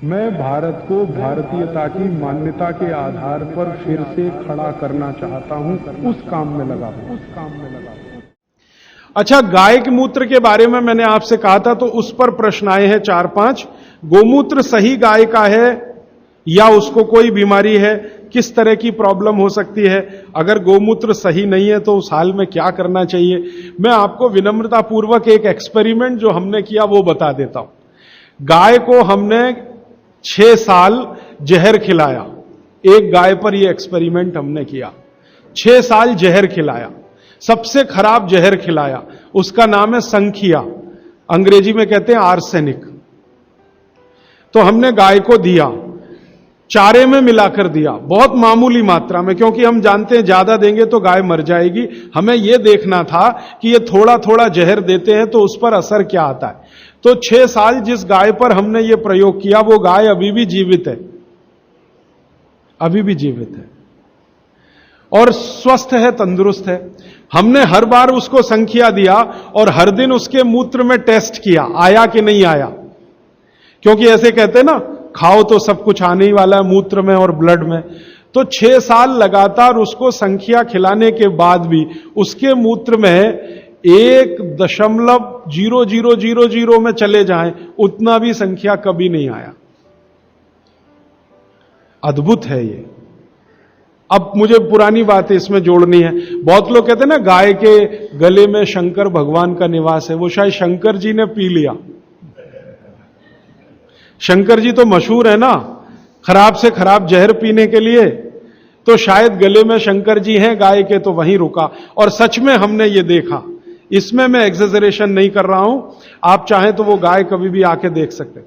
मैं भारत को भारतीयता की मान्यता के आधार पर फिर से खड़ा करना चाहता हूं, उस काम में लगा हूं। अच्छा, गाय के मूत्र के बारे में मैंने आपसे कहा था, तो उस पर प्रश्न आए हैं 4-5। गोमूत्र सही गाय का है या उसको कोई बीमारी है? किस तरह की प्रॉब्लम हो सकती है? अगर गोमूत्र सही नहीं है तो उस हाल में क्या करना चाहिए? मैं आपको विनम्रता पूर्वक एक एक्सपेरिमेंट जो हमने किया वो बता देता हूं। गाय को हमने 6 साल जहर खिलाया। एक गाय पर यह एक्सपेरिमेंट हमने किया। 6 साल जहर खिलाया, सबसे खराब जहर खिलाया। उसका नाम है संखिया, अंग्रेजी में कहते हैं आर्सेनिक। तो हमने गाय को दिया, चारे में मिलाकर दिया, बहुत मामूली मात्रा में, क्योंकि हम जानते हैं ज्यादा देंगे तो गाय मर जाएगी। हमें यह देखना था कि ये थोड़ा थोड़ा जहर देते हैं तो उस पर असर क्या आता है। तो 6 साल जिस गाय पर हमने ये प्रयोग किया वो गाय अभी भी जीवित है, अभी भी जीवित है और स्वस्थ है, तंदुरुस्त है। हमने हर बार उसको संख्या दिया और हर दिन उसके मूत्र में टेस्ट किया, आया कि नहीं आया। क्योंकि ऐसे कहते हैं ना, खाओ तो सब कुछ आने ही वाला है मूत्र में और ब्लड में। तो 6 साल लगातार उसको संख्या खिलाने के बाद भी उसके मूत्र में 1.0000 में चले जाएं, उतना भी संख्या कभी नहीं आया। अद्भुत है ये। अब मुझे पुरानी बात इसमें जोड़नी है। बहुत लोग कहते हैं ना, गाय के गले में शंकर भगवान का निवास है। वो शायद शंकर जी ने पी लिया। शंकर जी तो मशहूर है ना खराब से खराब जहर पीने के लिए, तो शायद गले में शंकर जी हैं गाय के, तो वहीं रुका। और सच में हमने ये देखा, इसमें मैं एग्जेजरेशन नहीं कर रहा हूं। आप चाहें तो वो गाय कभी भी आके देख सकते।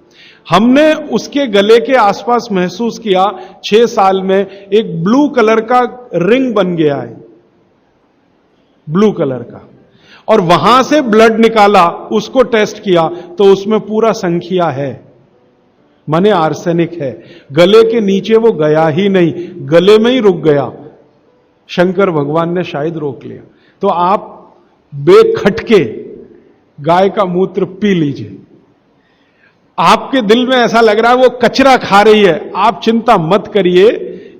हमने उसके गले के आसपास महसूस किया 6 साल में एक ब्लू कलर का रिंग बन गया है, ब्लू कलर का। और वहां से ब्लड निकाला, उसको टेस्ट किया तो उसमें पूरा संख्या है, माने आर्सेनिक है। गले के नीचे वो गया ही नहीं, गले में ही रुक गया। शंकर भगवान ने शायद रोक लिया। तो आप बेखटके गाय का मूत्र पी लीजिए। आपके दिल में ऐसा लग रहा है वो कचरा खा रही है, आप चिंता मत करिए,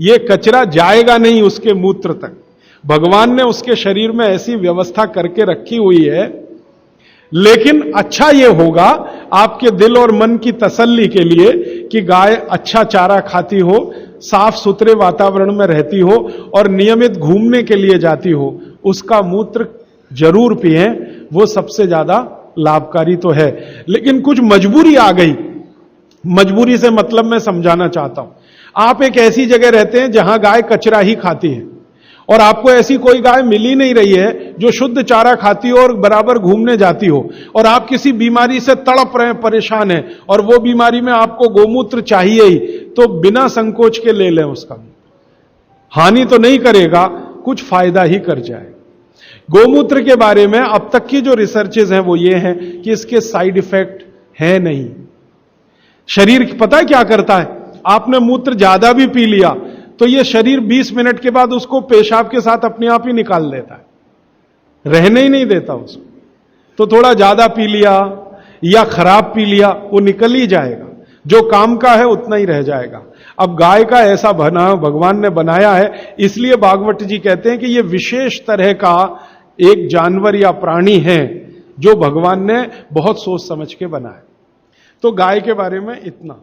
ये कचरा जाएगा नहीं उसके मूत्र तक। भगवान ने उसके शरीर में ऐसी व्यवस्था करके रखी हुई है। लेकिन अच्छा यह होगा आपके दिल और मन की तसल्ली के लिए कि गाय अच्छा चारा खाती हो, साफ सुथरे वातावरण में रहती हो और नियमित घूमने के लिए जाती हो, उसका मूत्र जरूर पिएं। वो सबसे ज्यादा लाभकारी तो है। लेकिन कुछ मजबूरी आ गई। मजबूरी से मतलब मैं समझाना चाहता हूं। आप एक ऐसी जगह रहते हैं जहां गाय कचरा ही खाती है और आपको ऐसी कोई गाय मिल ही नहीं रही है जो शुद्ध चारा खाती हो और बराबर घूमने जाती हो, और आप किसी बीमारी से तड़प रहे हैं, परेशान हैं, और वो बीमारी में आपको गोमूत्र चाहिए ही, तो बिना संकोच के ले लें। उसका हानि तो नहीं करेगा, कुछ फायदा ही कर जाए। गोमूत्र के बारे में अब तक की जो रिसर्चेज हैं वो ये हैं कि इसके साइड इफेक्ट है नहीं। शरीर पता है क्या करता है? आपने मूत्र ज्यादा भी पी लिया तो ये शरीर 20 मिनट के बाद उसको पेशाब के साथ अपने आप ही निकाल देता है, रहने ही नहीं देता उसको। तो थोड़ा ज्यादा पी लिया या खराब पी लिया, वो निकल ही जाएगा, जो काम का है उतना ही रह जाएगा। अब गाय का ऐसा बना भगवान ने बनाया है, इसलिए भागवत जी कहते हैं कि ये विशेष तरह का एक जानवर या प्राणी है जो भगवान ने बहुत सोच समझ के बनाया। तो गाय के बारे में इतना।